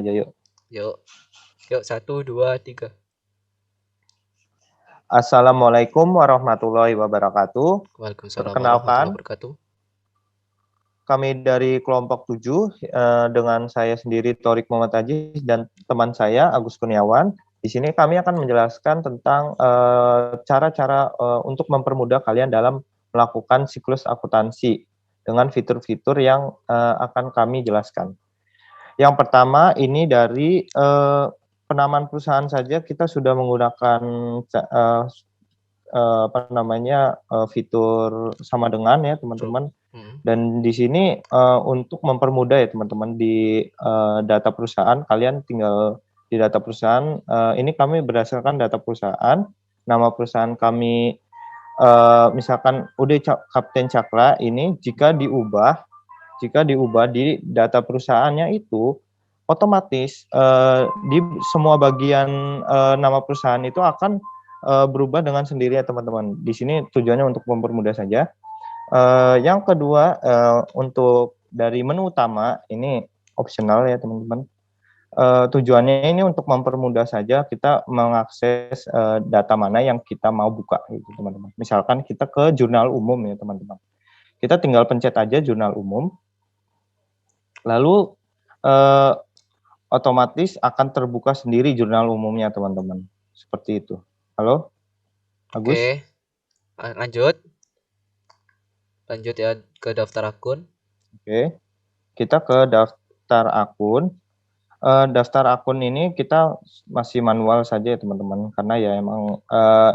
aja yuk. Yuk, yuk 1, 2, 3. Assalamualaikum warahmatullahi wabarakatuh. Waalaikumsalam warahmatullahi Perkenalkan, wabarakatuh. kami dari kelompok 7 dengan saya sendiri Torik Muhammad Aziz dan teman saya Agus Kurniawan. Di sini kami akan menjelaskan tentang cara-cara untuk mempermudah kalian dalam melakukan siklus akuntansi dengan fitur-fitur yang akan kami jelaskan. Yang pertama ini dari penamaan perusahaan saja kita sudah menggunakan fitur sama dengan ya teman-teman. Dan di sini untuk mempermudah ya teman-teman di data perusahaan, kalian tinggal di data perusahaan. Ini kami berdasarkan data perusahaan, nama perusahaan kami misalkan UD Kapten Cakra ini jika diubah di data perusahaannya itu otomatis di semua bagian nama perusahaan itu akan berubah dengan sendirinya teman-teman. Di sini tujuannya untuk mempermudah saja. Yang kedua untuk dari menu utama ini opsional ya teman-teman. Tujuannya ini untuk mempermudah saja kita mengakses data mana yang kita mau buka gitu teman-teman. Misalkan kita ke jurnal umum ya teman-teman. Kita tinggal pencet aja jurnal umum. Lalu otomatis akan terbuka sendiri jurnal umumnya teman-teman. Seperti itu. Halo, Agus? Oke, lanjut ya ke daftar akun. Oke, kita ke daftar akun. Daftar akun ini kita masih manual saja ya teman-teman, karena ya emang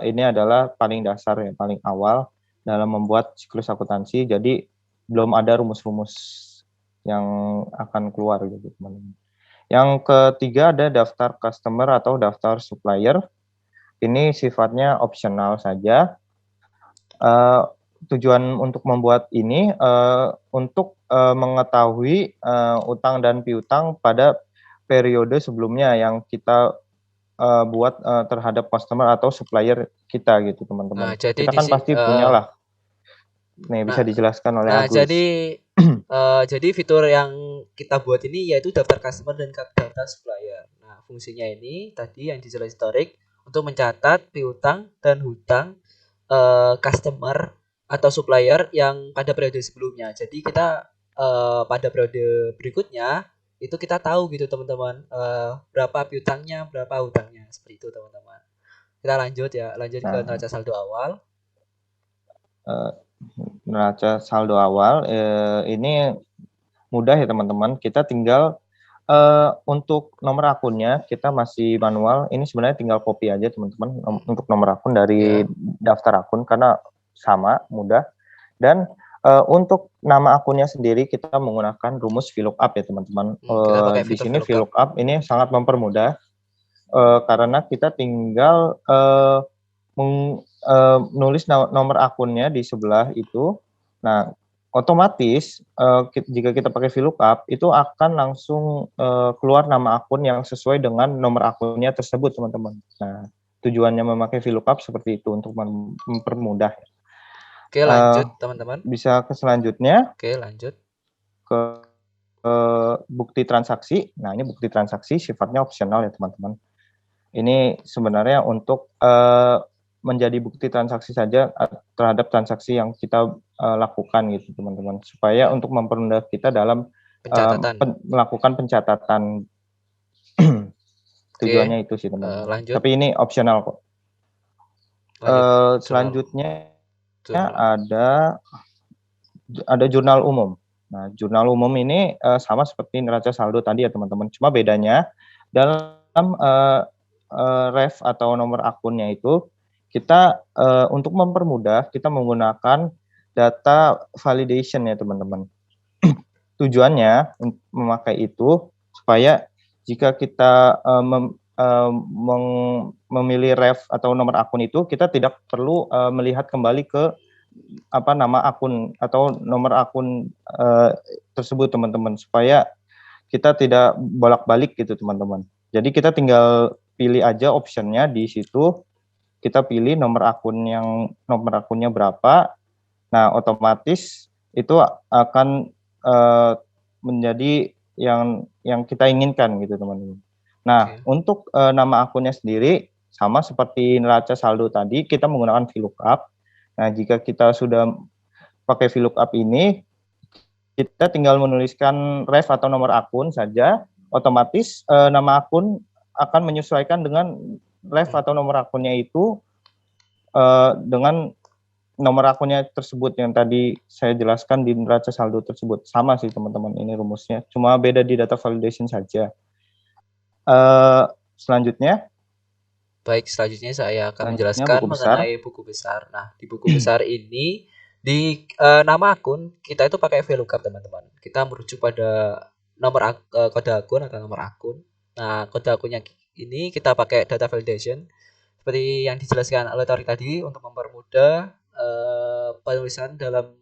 ini adalah paling dasar ya, paling awal dalam membuat siklus akuntansi. Jadi belum ada rumus-rumus yang akan keluar gitu teman-teman. Yang ketiga ada daftar customer atau daftar supplier. Ini sifatnya opsional saja. Tujuan untuk membuat ini untuk mengetahui utang dan piutang pada periode sebelumnya yang kita buat terhadap customer atau supplier kita gitu teman-teman. Nah, jadi Kita di kan sini pasti punya lah. Nih bisa nah, dijelaskan oleh nah Agus. jadi fitur yang kita buat ini yaitu daftar customer dan daftar supplier. Nah, fungsinya ini tadi yang dijelaskan historik untuk mencatat piutang dan hutang customer atau supplier yang pada periode sebelumnya. Jadi kita pada periode berikutnya itu kita tahu gitu teman-teman berapa piutangnya, berapa hutangnya, seperti itu teman-teman. Kita lanjut ke Nah, neraca saldo awal. neraca saldo awal ini mudah ya teman-teman. Kita tinggal untuk nomor akunnya kita masih manual. Ini sebenarnya tinggal copy aja teman-teman untuk nomor akun dari daftar akun karena sama mudah. Dan untuk nama akunnya sendiri kita menggunakan rumus VLOOKUP ya teman-teman. Kita pakai Di fitur sini VLOOKUP. VLOOKUP ini sangat mempermudah karena kita tinggal menulis nomor akunnya di sebelah itu. Nah, otomatis jika kita pakai VLOOKUP itu akan langsung keluar nama akun yang sesuai dengan nomor akunnya tersebut teman-teman. Nah, tujuannya memakai VLOOKUP seperti itu untuk mempermudah. Oke, lanjut teman-teman. Bisa ke selanjutnya. Oke, lanjut. Ke bukti transaksi. Nah, ini bukti transaksi sifatnya opsional ya teman-teman. Ini sebenarnya untuk menjadi bukti transaksi saja terhadap transaksi yang kita lakukan gitu teman-teman, supaya untuk mempermudah kita dalam melakukan pencatatan. Tujuannya itu sih teman-teman. Lanjut. Tapi ini opsional kok. Selanjutnya ada jurnal umum. Nah, jurnal umum ini sama seperti neraca saldo tadi ya teman-teman. Cuma bedanya dalam ref atau nomor akunnya itu kita untuk mempermudah kita menggunakan data validation ya teman-teman. Tujuannya memakai itu supaya jika kita memilih ref atau nomor akun itu kita tidak perlu melihat kembali ke nama akun atau nomor akun tersebut teman-teman, supaya kita tidak bolak-balik gitu teman-teman. Jadi kita tinggal pilih aja optionnya di situ, kita pilih nomor akunnya berapa. Nah, otomatis itu akan menjadi yang yang kita inginkan gitu teman-teman. Nah, untuk nama akunnya sendiri sama seperti neraca saldo tadi, kita menggunakan VLOOKUP. Nah, jika kita sudah pakai VLOOKUP ini, kita tinggal menuliskan ref atau nomor akun saja, otomatis nama akun akan menyesuaikan dengan ref atau nomor akunnya itu dengan nomor akunnya tersebut yang tadi saya jelaskan di neraca saldo tersebut. Sama sih teman-teman, ini rumusnya. Cuma beda di data validation saja. Selanjutnya. Baik, selanjutnya saya akan menjelaskan mengenai buku besar. Nah, di buku besar ini, di nama akun, kita itu pakai VLOOKUP teman-teman. Kita merujuk pada nomor kode akun atau nomor akun. Nah, kode akunnya ini kita pakai data validation. Seperti yang dijelaskan oleh Torik tadi, untuk mempermudah penulisan dalam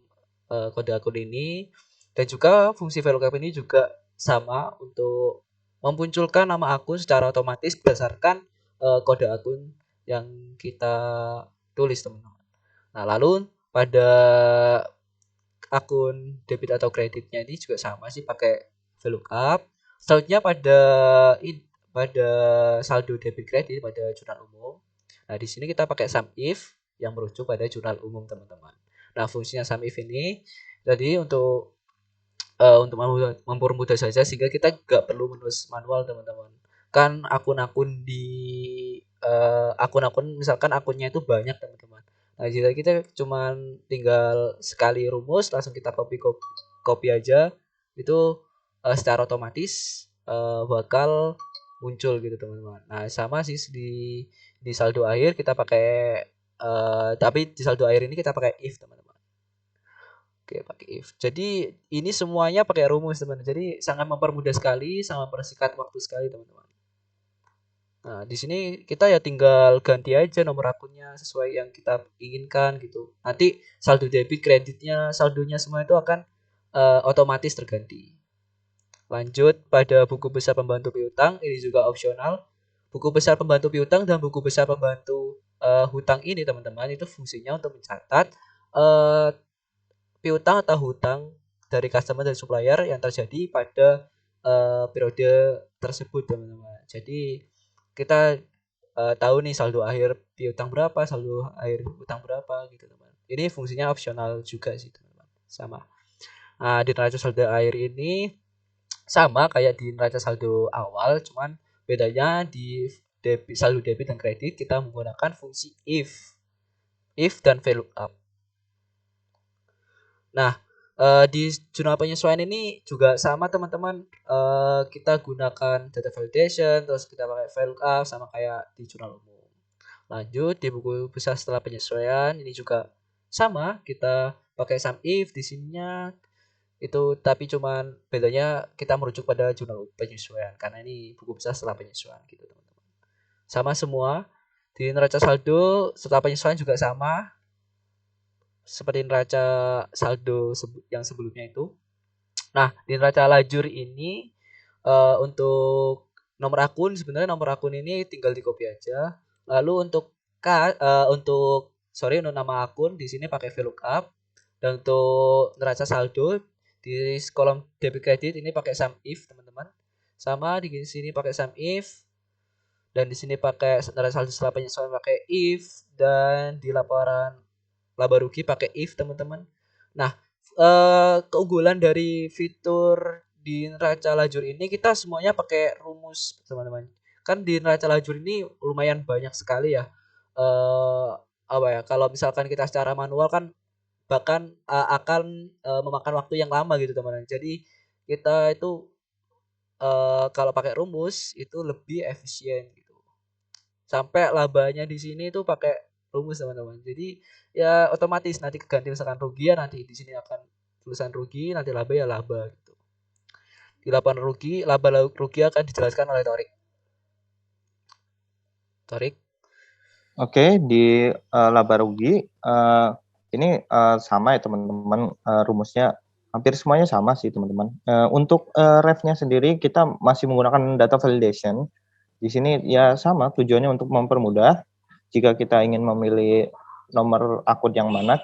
kode akun ini. Dan juga fungsi VLOOKUP ini juga sama untuk memunculkan nama akun secara otomatis berdasarkan kode akun yang kita tulis teman-teman. Nah, lalu pada akun debit atau kreditnya ini juga sama sih, pakai VLOOKUP. Selanjutnya pada saldo debit kredit pada jurnal umum. Nah, di sini kita pakai SUMIF yang merujuk pada jurnal umum teman-teman. Nah, fungsinya SUMIF ini jadi untuk mempermudah saja sehingga kita nggak perlu menulis manual teman-teman. Kan akun-akun di akun-akun misalkan akunnya itu banyak teman-teman. Nah, jadi kita cuman tinggal sekali rumus langsung kita copy aja, itu secara otomatis bakal muncul gitu teman-teman. Nah, sama sih di saldo akhir kita pakai tapi di saldo akhir ini kita pakai if teman-teman. Oke, pakai if. Jadi ini semuanya pakai rumus teman-teman. Jadi sangat mempermudah sekali, sangat mempersingkat waktu sekali teman-teman. Nah, di sini kita ya tinggal ganti aja nomor akunnya sesuai yang kita inginkan gitu. Nanti saldo debit, kreditnya, saldonya semua itu akan otomatis terganti. Lanjut pada buku besar pembantu piutang, ini juga opsional. Buku besar pembantu piutang dan buku besar pembantu hutang ini teman-teman, itu fungsinya untuk mencatat piutang atau hutang dari customer dan supplier yang terjadi pada periode tersebut teman-teman. Jadi kita tahu nih saldo akhir piutang berapa, saldo akhir hutang berapa gitu teman. Ini fungsinya opsional juga sih teman-teman. Sama. Nah, di neraca saldo akhir ini sama kayak di neraca saldo awal, cuman bedanya di saldo debit dan kredit kita menggunakan fungsi if dan VLOOKUP. Nah, di jurnal penyesuaian ini juga sama teman-teman, kita gunakan data validation, terus kita pakai VLOOKUP sama kayak di jurnal umum. Lanjut di buku besar setelah penyesuaian ini juga sama, kita pakai SUMIF di sininya itu, tapi cuman bedanya kita merujuk pada jurnal penyesuaian karena ini buku besar setelah penyesuaian gitu teman-teman. Sama semua. Di neraca saldo setelah penyesuaian juga sama seperti neraca saldo yang sebelumnya itu. Nah, di neraca lajur ini untuk nomor akun, sebenarnya nomor akun ini tinggal di copy aja. Lalu untuk untuk nama akun di sini pakai VLOOKUP, dan untuk neraca saldo di kolom debit kredit ini pakai SUMIF teman-teman. Sama di sini pakai SUMIF, dan di sini pakai neraca saldo setelah penyesuaian pakai if, dan di laporan laba rugi pakai if teman-teman. Nah, keunggulan dari fitur di neraca lajur ini kita semuanya pakai rumus teman-teman. Kan di neraca lajur ini lumayan banyak sekali ya. Kalau misalkan kita secara manual kan bahkan akan memakan waktu yang lama gitu teman-teman. Jadi kita itu kalau pakai rumus itu lebih efisien gitu. Sampai labanya di sini itu pakai rumus teman-teman. Jadi ya otomatis nanti keganti misalkan rugi ya nanti di sini akan tulisan rugi, nanti laba ya laba gitu. Di laporan rugi, laba rugi akan dijelaskan oleh Torik. Torik. Oke, di laba rugi ini sama ya teman-teman, rumusnya hampir semuanya sama sih teman-teman. Untuk refnya sendiri kita masih menggunakan data validation. Di sini ya sama, tujuannya untuk mempermudah. Jika kita ingin memilih nomor akun yang mana,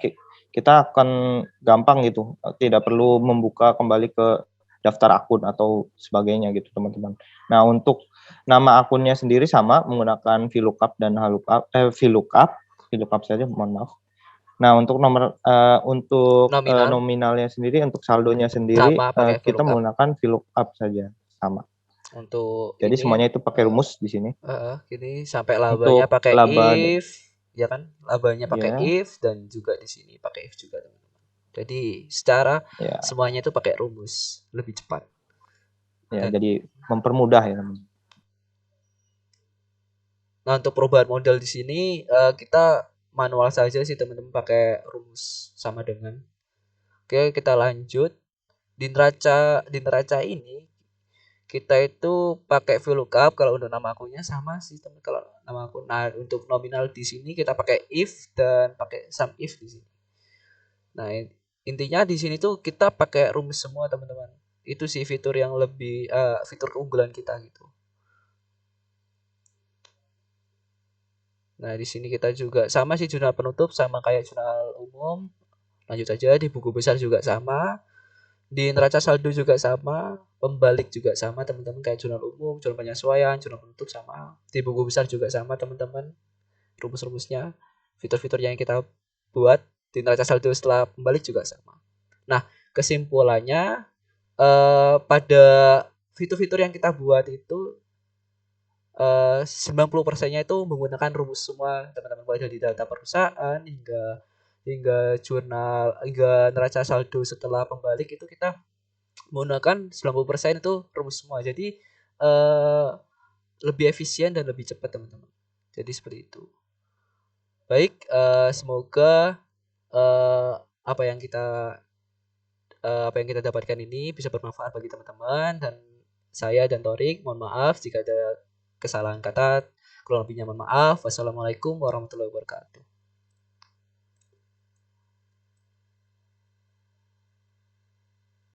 kita akan gampang gitu, tidak perlu membuka kembali ke daftar akun atau sebagainya gitu teman-teman. Nah untuk nama akunnya sendiri sama menggunakan VLOOKUP dan VLOOKUP saja, mohon maaf. Nah untuk nominalnya sendiri, untuk saldonya sendiri kita menggunakan VLOOKUP saja, sama. Untuk jadi ini, semuanya itu pakai rumus di sini. Ini sampai labanya pakai if, ya kan? Labanya pakai if dan juga di sini pakai if juga teman-teman. Jadi secara semuanya itu pakai rumus, lebih cepat. Ya, jadi mempermudah ya teman. Nah untuk perubahan model di sini kita manual saja sih teman-teman, pakai rumus sama dengan. Oke, kita lanjut. Di neraca ini kita itu pakai VLOOKUP. Kalau untuk nama akunnya sama sih teman, kalau nama akun. Nah untuk nominal di sini kita pakai if dan pakai sum if di sini. Nah intinya di sini tuh kita pakai rumus semua teman-teman. Itu sih fitur yang lebih fitur keunggulan kita gitu. Nah di sini kita juga sama sih, jurnal penutup sama kayak jurnal umum. Lanjut aja, di buku besar juga sama, di neraca saldo juga sama, pembalik juga sama teman-teman, kayak jurnal umum, jurnal penyesuaian, jurnal penutup sama. Di buku besar juga sama teman-teman, rumus-rumusnya, fitur-fitur yang kita buat di neraca saldo setelah pembalik juga sama. Nah kesimpulannya pada fitur-fitur yang kita buat itu 90%-nya itu menggunakan rumus semua teman-teman, mulai dari data perusahaan hingga jurnal, hingga neraca saldo setelah pembalik itu kita menggunakan 90% itu rumus semua. Jadi lebih efisien dan lebih cepat teman-teman. Jadi seperti itu. Baik, semoga apa yang kita dapatkan ini bisa bermanfaat bagi teman-teman, dan saya dan Torik mohon maaf jika ada kesalahan kata. Kurang lebihnya mohon maaf. Wassalamualaikum warahmatullahi wabarakatuh.